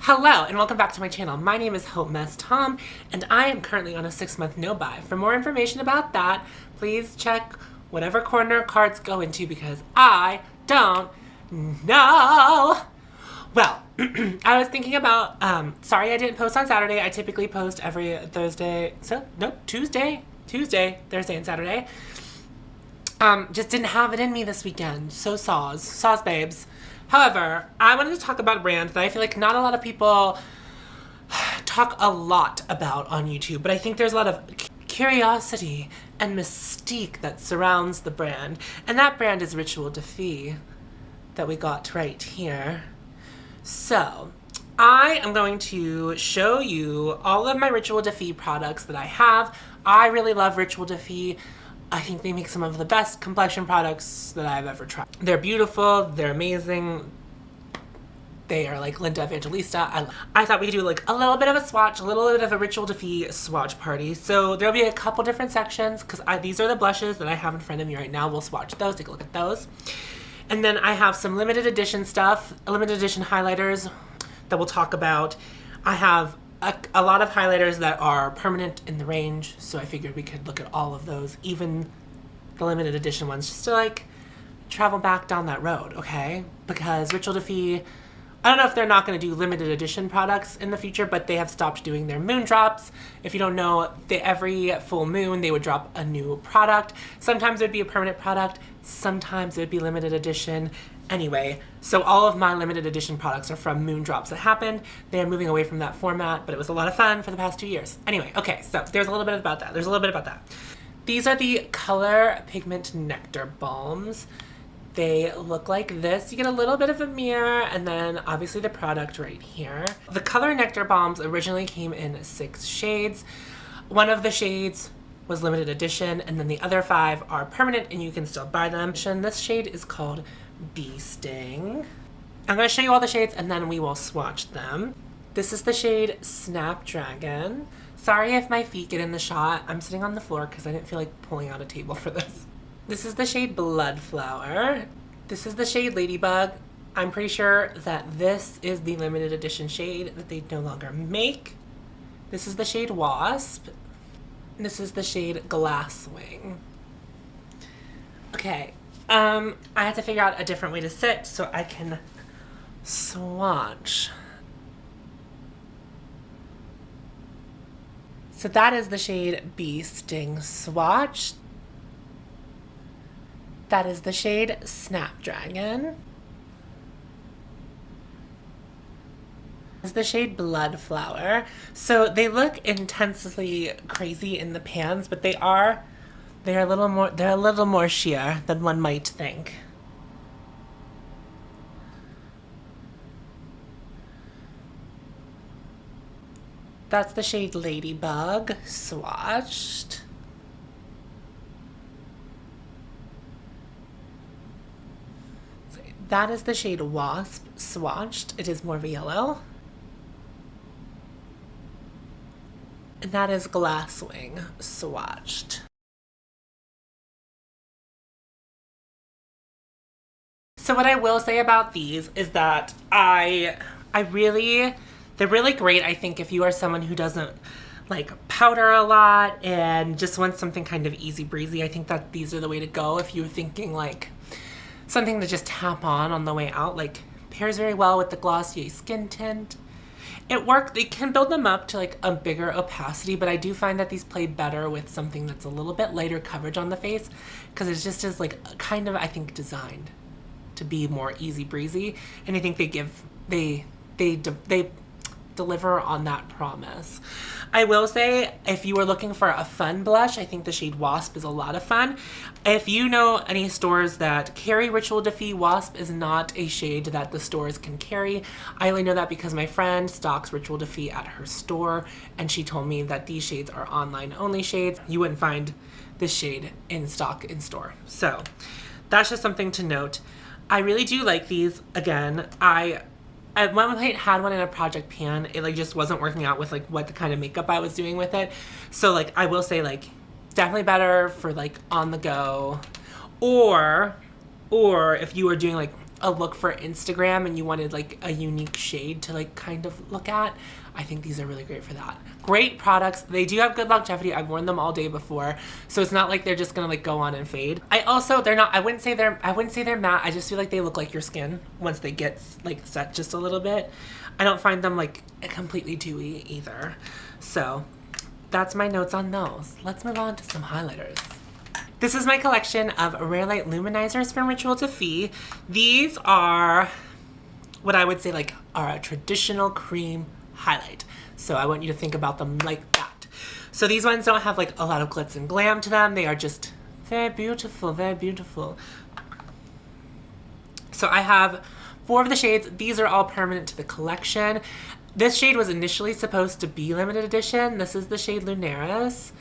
Hello and welcome back to my channel. My name is hautemesstom and I am currently on a 6-month no-buy. For more information about that, please check whatever corner cards go into because I don't know. Well, I was thinking about, sorry I didn't post on Saturday. I typically post every Thursday, Tuesday, Thursday and Saturday. Just didn't have it in me this weekend. So saws babes. However, I wanted to talk about a brand that I feel like not a lot of people talk a lot about on YouTube, but I think there's a lot of curiosity and mystique that surrounds the brand. And that brand is Rituel De Fille that we got right here. So I am going to show you all of my Rituel De Fille products that I have. I really love Rituel De Fille. I think they make some of the best complexion products that I've ever tried. They're beautiful, they're amazing. They are like Linda Evangelista. I thought we could do like a little bit of a swatch, a little bit of a Rituel De Fille swatch party. So there'll be a couple different sections because these are the blushes that I have in front of me right now. We'll swatch those, take a look at those. And then I have some limited edition stuff, limited edition highlighters that we'll talk about. I have a lot of highlighters that are permanent in the range, so I figured we could look at all of those, even the limited edition ones, just to like travel back down that road, okay? Because Rituel De Fille, I don't know if they're not going to do limited edition products in the future, but they have stopped doing their moon drops. If you don't know, every full moon they would drop a new product. Sometimes it would be a permanent product, sometimes it would be limited edition. Anyway, so all of my limited edition products are from moon drops that happened. They are moving away from that format, but it was a lot of fun for the past 2 years. Anyway, okay, so there's a little bit about that. These are the Color Pigment Nectar Balms. They look like this. You get a little bit of a mirror and then obviously the product right here. The Color Nectar Balms originally came in 6 shades. One of the shades was limited edition and then the other 5 are permanent and you can still buy them. This shade is called Bee Sting. I'm going to show you all the shades and then we will swatch them. This is the shade Snapdragon. Sorry if my feet get in the shot. I'm sitting on the floor because I didn't feel like pulling out a table for this. This is the shade Bloodflower. This is the shade Ladybug. I'm pretty sure that this is the limited edition shade that they no longer make. This is the shade Wasp. This is the shade Glasswing. Okay. I had to figure out a different way to sit so I can swatch. So that is the shade Bee Sting Swatch. That is the shade Snapdragon. This is the shade Bloodflower. So they look intensely crazy in the pans, but they're a little more sheer than one might think. That's the shade Ladybug swatched. That is the shade Wasp swatched. It is more of a yellow. And that is Glasswing swatched. So what I will say about these is that they're really great, I think, if you are someone who doesn't like powder a lot and just wants something kind of easy breezy. I think that these are the way to go if you're thinking like something to just tap on the way out. Like pairs very well with the Glossier Skin Tint. They can build them up to like a bigger opacity, but I do find that these play better with something that's a little bit lighter coverage on the face because it just is like kind of, I think, designed to be more easy breezy, and I think they deliver on that promise. I will say, if you were looking for a fun blush, I think the shade Wasp is a lot of fun. If you know any stores that carry Rituel De Fille, Wasp is not a shade that the stores can carry. I only know that because my friend stocks Rituel De Fille at her store, and she told me that these shades are online only shades. You wouldn't find this shade in stock in store. So that's just something to note. I really do like these. Again, at one point had one in a project pan. It like just wasn't working out with like what the kind of makeup I was doing with it. So like I will say like definitely better for like on the go, or if you were doing like a look for Instagram and you wanted like a unique shade to like kind of look at, I think these are really great for that. Great products. They do have good longevity. I've worn them all day before, so it's not like they're just gonna like go on and fade. They're not, I wouldn't say they're matte. I just feel like they look like your skin once they get like set just a little bit. I don't find them like completely dewy either. So that's my notes on those. Let's move on to some highlighters. This is my collection of Rare Light Luminizers from Rituel De Fille. These are what I would say like are a traditional cream highlight. So I want you to think about them like that. So these ones don't have like a lot of glitz and glam to them. They are just very beautiful, very beautiful. So I have 4 of the shades. These are all permanent to the collection. This shade was initially supposed to be limited edition. This is the shade Luminizers.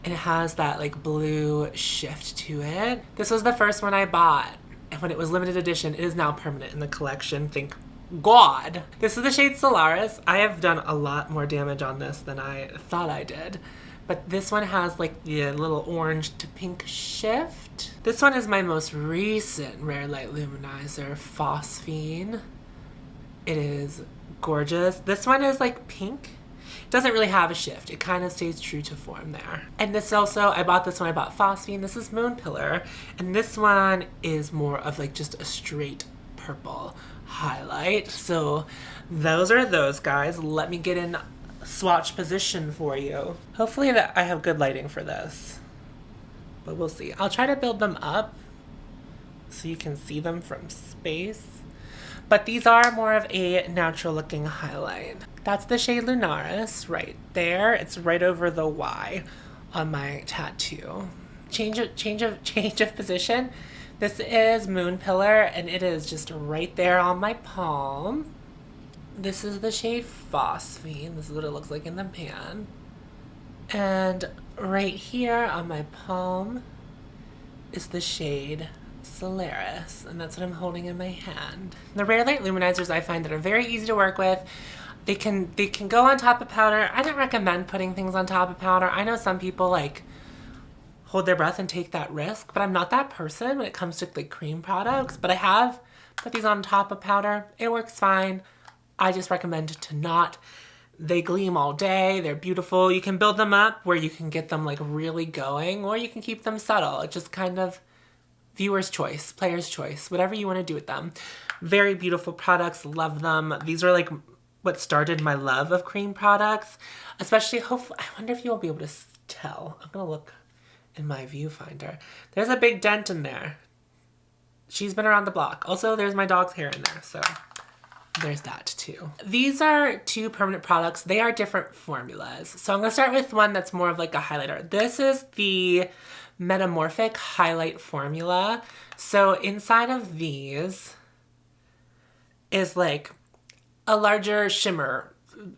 And it has that like blue shift to it. This was the first one I bought. And when it was limited edition, it is now permanent in the collection. Thank God. This is the shade Solaris. I have done a lot more damage on this than I thought I did. But this one has like the little orange to pink shift. This one is my most recent Rare Light Luminizer, Phosphine. It is gorgeous. This one is like pink. Doesn't really have a shift. It kind of stays true to form there. And this also, I bought Phosphine. This is Moon Pillar. And this one is more of like just a straight purple highlight. So those are those guys. Let me get in swatch position for you. Hopefully that I have good lighting for this, but we'll see. I'll try to build them up so you can see them from space. But these are more of a natural looking highlight. That's the shade Lunaris right there. It's right over the Y on my tattoo. Change of position. This is Moon Pillar and it is just right there on my palm. This is the shade Phosphine. This is what it looks like in the pan. And right here on my palm is the shade Solaris, and that's what I'm holding in my hand. The Rare Light Luminizers I find that are very easy to work with. They can go on top of powder. I don't recommend putting things on top of powder. I know some people like hold their breath and take that risk, but I'm not that person when it comes to like cream products. But I have put these on top of powder. It works fine. I just recommend to not. They gleam all day. They're beautiful. You can build them up where you can get them like really going, or you can keep them subtle. It's just kind of viewer's choice, player's choice, whatever you want to do with them. Very beautiful products. Love them. These are like what started my love of cream products, especially hopefully, I wonder if you'll be able to tell. I'm going to look in my viewfinder. There's a big dent in there. She's been around the block. Also, there's my dog's hair in there, so there's that too. These are 2 permanent products. They are different formulas. So I'm going to start with one that's more of like a highlighter. This is the Metamorphic Highlight formula. So inside of these is like a larger shimmer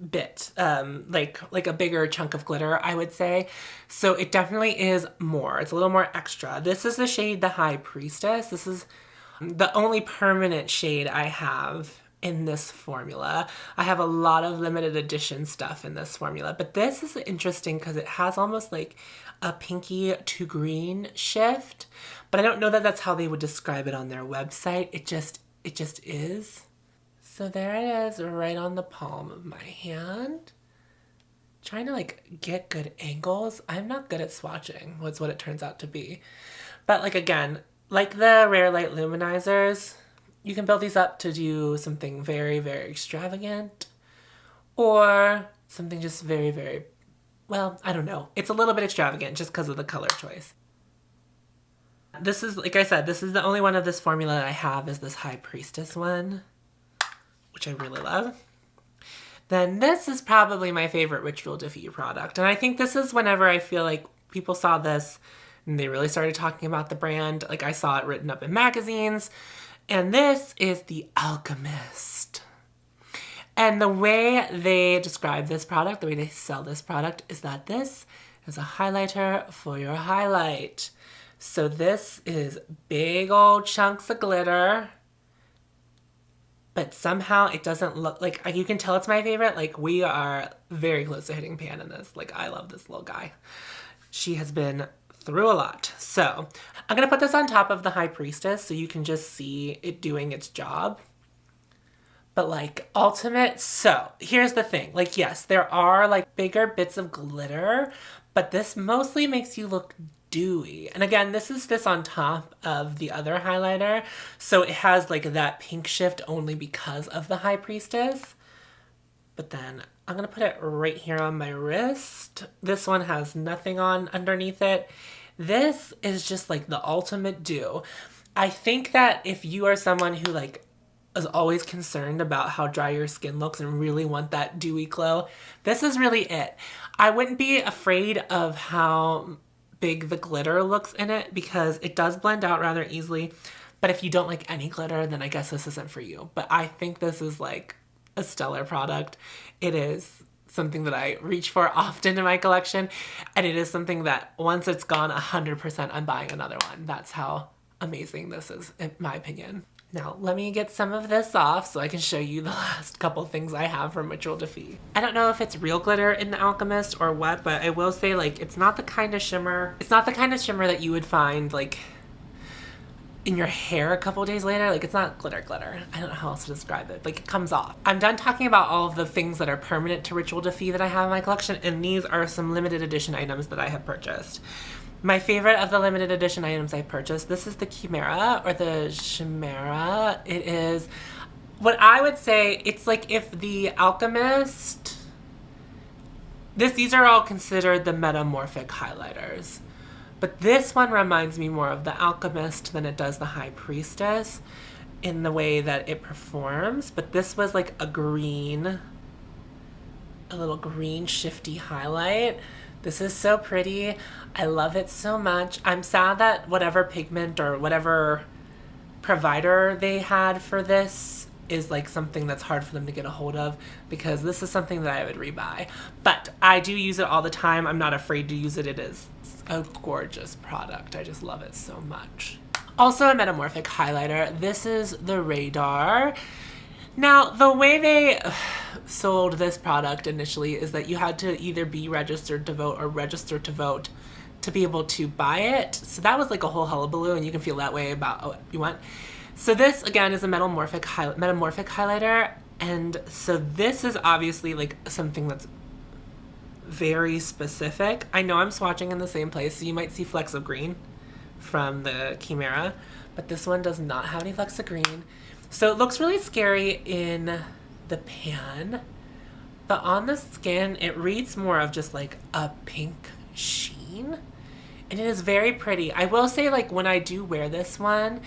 bit, like a bigger chunk of glitter, I would say. So it definitely is more. It's a little more extra. This is the shade The High Priestess. This is the only permanent shade I have in this formula. I have a lot of limited edition stuff in this formula, but this is interesting because it has almost like a pinky to green shift, but I don't know that that's how they would describe it on their website. It just is. So there it is, right on the palm of my hand. Trying to like get good angles. I'm not good at swatching, was what it turns out to be. But like again, like the Rare Light Luminizers, you can build these up to do something very, very extravagant or something just very, very, well, I don't know. It's a little bit extravagant just because of the color choice. This is, like I said, this is the only one of this formula that I have is this High Priestess one, which I really love. Then this is probably my favorite Rituel De Fille product. And I think this is whenever I feel like people saw this and they really started talking about the brand. Like I saw it written up in magazines. And this is the Alchemist. And the way they describe this product, the way they sell this product is that this is a highlighter for your highlight. So this is big old chunks of glitter, but somehow it doesn't look like, you can tell it's my favorite. Like we are very close to hitting pan in this. Like I love this little guy. She has been through a lot. So I'm gonna put this on top of the High Priestess so you can just see it doing its job. But like ultimate, so here's the thing. Like, yes, there are like bigger bits of glitter, but this mostly makes you look dewy. And again, this is on top of the other highlighter. So it has like that pink shift only because of the High Priestess. But then I'm gonna put it right here on my wrist. This one has nothing on underneath it. This is just like the ultimate dew. I think that if you are someone who like is always concerned about how dry your skin looks and really want that dewy glow, this is really it. I wouldn't be afraid of how big the glitter looks in it because it does blend out rather easily. But if you don't like any glitter, then I guess this isn't for you. But I think this is like a stellar product. It is something that I reach for often in my collection. And it is something that once it's gone 100%, I'm buying another one. That's how amazing this is, in my opinion. Now, let me get some of this off so I can show you the last couple things I have from Rituel De Fille. I don't know if it's real glitter in the Alchemist or what, but I will say, like, it's not the kind of shimmer that you would find, like, in your hair a couple days later. Like, it's not glitter. I don't know how else to describe it. Like, it comes off. I'm done talking about all of the things that are permanent to Rituel De Fille that I have in my collection, and these are some limited edition items that I have purchased. My favorite of the limited edition items I purchased, this is the Chimera or the Chimera. It is what I would say, it's like if the Alchemist, these are all considered the Metamorphic Highlighters. But this one reminds me more of the Alchemist than it does the High Priestess in the way that it performs. But this was like a little green shifty highlight. This is so pretty. I love it so much. I'm sad that whatever pigment or whatever provider they had for this is like something that's hard for them to get a hold of, because this is something that I would rebuy. But I do use it all the time. I'm not afraid to use it. It is a gorgeous product. I just love it so much. Also a Metamorphic highlighter. This is the Radar. Now, the way they sold this product initially is that you had to either be registered to vote or register to vote to be able to buy it. So that was like a whole hullabaloo, and you can feel that way about what you want. So this, again, is a Metamorphic highlighter. And so this is obviously like something that's very specific. I know I'm swatching in the same place, so you might see flecks of green from the Chimera, but this one does not have any flecks of green. So it looks really scary in the pan, but on the skin, it reads more of just like a pink sheen, and it is very pretty. I will say, like, when I do wear this one,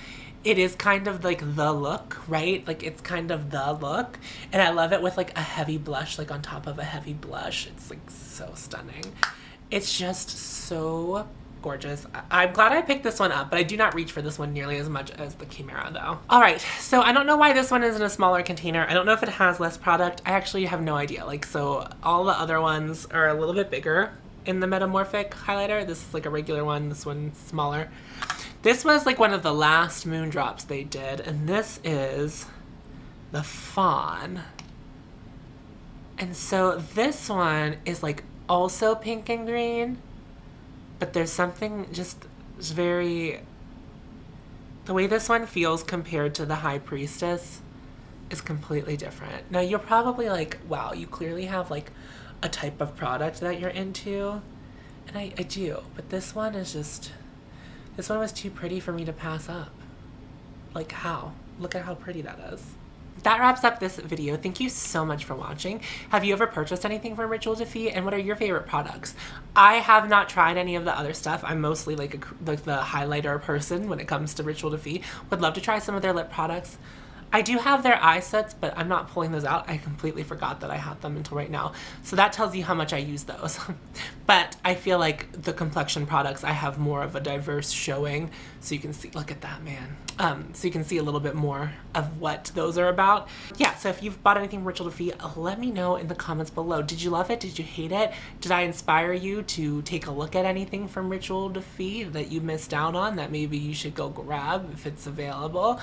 it is kind of like the look, right? Like, it's kind of the look, and I love it with like a heavy blush, like on top of a heavy blush. It's like so stunning. It's just so gorgeous. I'm glad I picked this one up, but I do not reach for this one nearly as much as the Chimera though. All right, so I don't know why this one is in a smaller container. I don't know if it has less product. I actually have no idea. Like, so all the other ones are a little bit bigger in the Metamorphic highlighter. This is like a regular one. This one's smaller. This was like one of the last moon drops they did, and this is the Fawn. And so this one is like also pink and green, but there's something just very, the way this one feels compared to the High Priestess is completely different. Now you're probably like, wow, you clearly have like a type of product that you're into. And I do, but this one is just, this one was too pretty for me to pass up. Like, how? Look at how pretty that is. That wraps up this video. Thank you so much for watching. Have you ever purchased anything from Rituel De Fille, and what are your favorite products? I have not tried any of the other stuff. I'm mostly like the highlighter person when it comes to Rituel De Fille. Would love to try some of their lip products. I do have their eye sets, but I'm not pulling those out. I completely forgot that I had them until right now. So that tells you how much I use those. But I feel like the complexion products, I have more of a diverse showing. So you can see, look at that, man. So you can see a little bit more of what those are about. Yeah, so if you've bought anything from Rituel De Fille, let me know in the comments below. Did you love it? Did you hate it? Did I inspire you to take a look at anything from Rituel De Fille that you missed out on that maybe you should go grab if it's available?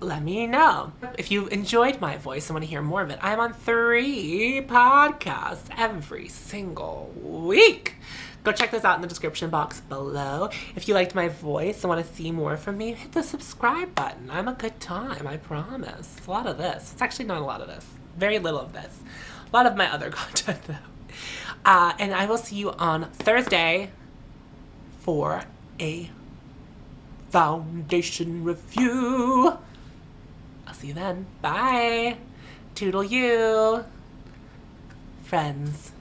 let me know. If you enjoyed my voice and want to hear more of it, I'm on 3 podcasts every single week. Go check those out in the description box below. If you liked my voice and want to see more from me, hit the subscribe button. I'm a good time, I promise. It's a lot of this. It's actually not a lot of this. Very little of this. A lot of my other content, though. And I will see you on Thursday for a foundation review. I'll see you then. Bye. Toodle you. Friends.